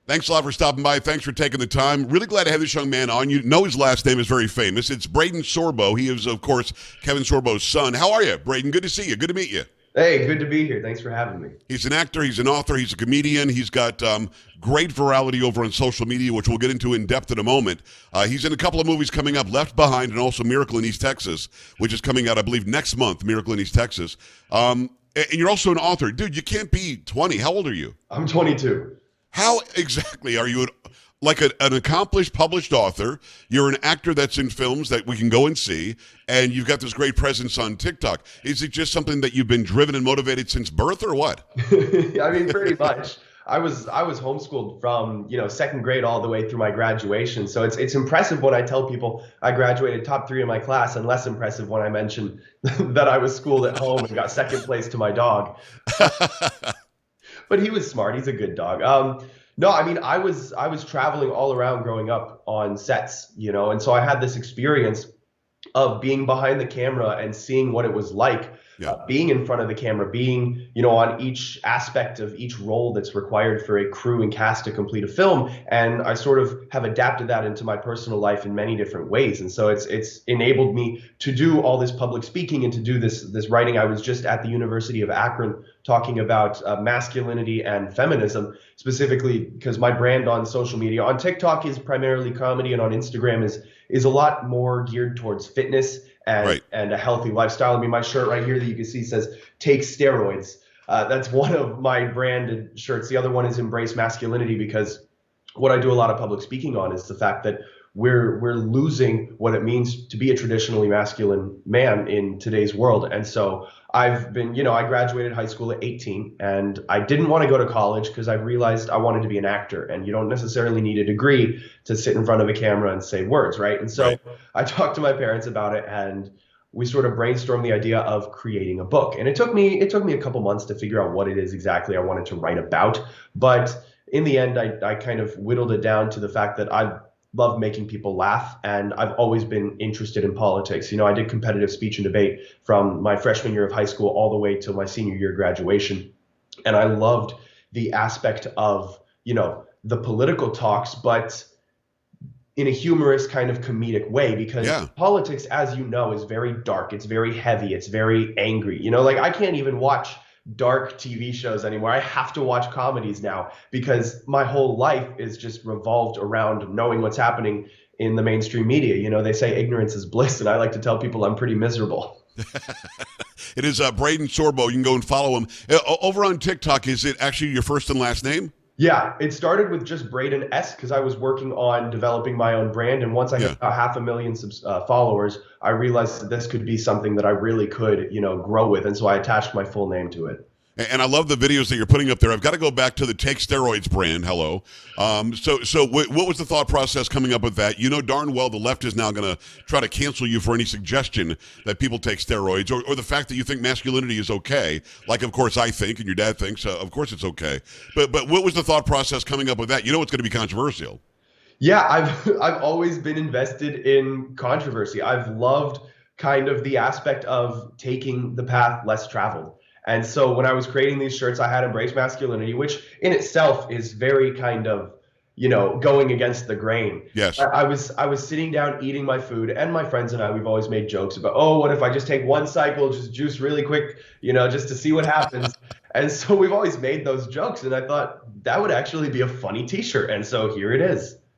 Thanks a lot for stopping by. Thanks for taking the time. Really glad to have this young man on. You know his last name is very famous. It's Braeden Sorbo. He is, of course, Kevin Sorbo's son. How are you, Braeden? Good to see you. Good to meet you. Hey, good to be here. Thanks for having me. He's an actor. He's an author. He's a comedian. He's got great virality over on social media, which we'll get into in depth in a moment. He's in a couple of movies coming up, Left Behind and also Miracle in East Texas, which is coming out, I believe, next month, Miracle in East Texas. And you're also an author. Dude, you can't be 20. How old are you? I'm 22. How exactly are you an accomplished published author? You're an actor that's in films that we can go and see, and you've got this great presence on TikTok. Is it just something that you've been driven and motivated since birth, or what? I mean, pretty much. I was homeschooled from, second grade all the way through my graduation. So it's impressive when I tell people I graduated top 3 in my class, and less impressive when I mention that I was schooled at home and got second place to my dog. But he was smart. He's a good dog. No, I mean, I was traveling all around growing up on sets, and so I had this experience of being behind the camera and seeing what it was like, being in front of the camera, being, on each aspect of each role that's required for a crew and cast to complete a film. And I sort of have adapted that into my personal life in many different ways. And so it's enabled me to do all this public speaking and to do this writing. I was just at the University of Akron talking about masculinity and feminism, specifically because my brand on social media, on TikTok, is primarily comedy, and on Instagram is a lot more geared towards fitness and a healthy lifestyle. I mean, my shirt right here that you can see says "Take Steroids." That's one of my branded shirts. The other one is "Embrace Masculinity," because what I do a lot of public speaking on is the fact that we're losing what it means to be a traditionally masculine man in today's world. And so I've been, I graduated high school at 18, and I didn't want to go to college because I realized I wanted to be an actor, and you don't necessarily need a degree to sit in front of a camera and say words, right? And so I talked to my parents about it, and we sort of brainstormed the idea of creating a book. And it took me a couple months to figure out what it is exactly I wanted to write about. But in the end, I kind of whittled it down to the fact that I love making people laugh, and I've always been interested in politics. I did competitive speech and debate from my freshman year of high school all the way to my senior year graduation. And I loved the aspect of, the political talks, but in a humorous kind of comedic way, because politics, as you know, is very dark. It's very heavy. It's very angry. Like I can't even watch dark TV shows anymore. I have to watch comedies now because my whole life is just revolved around knowing what's happening in the mainstream media. They say ignorance is bliss, and I like to tell people I'm pretty miserable. It is Braeden Sorbo. You can go and follow him. Over on TikTok, is it actually your first and last name? Yeah, it started with just Braeden S because I was working on developing my own brand. And once I hit about 500,000 followers, I realized that this could be something that I really could, grow with. And so I attached my full name to it. And I love the videos that you're putting up there. I've got to go back to the Take Steroids brand. Hello. So what was the thought process coming up with that? You know darn well the left is now going to try to cancel you for any suggestion that people take steroids, or the fact that you think masculinity is okay. Like, of course, I think, and your dad thinks, of course it's okay. But what was the thought process coming up with that? It's going to be controversial. Yeah, I've always been invested in controversy. I've loved kind of the aspect of taking the path less traveled. And so when I was creating these shirts, I had Embrace Masculinity, which in itself is very kind of, going against the grain. Yes. I was sitting down eating my food, and my friends and I, we've always made jokes about, oh, what if I just take one cycle, just juice really quick, just to see what happens. And so we've always made those jokes, and I thought that would actually be a funny t-shirt. And so here it is.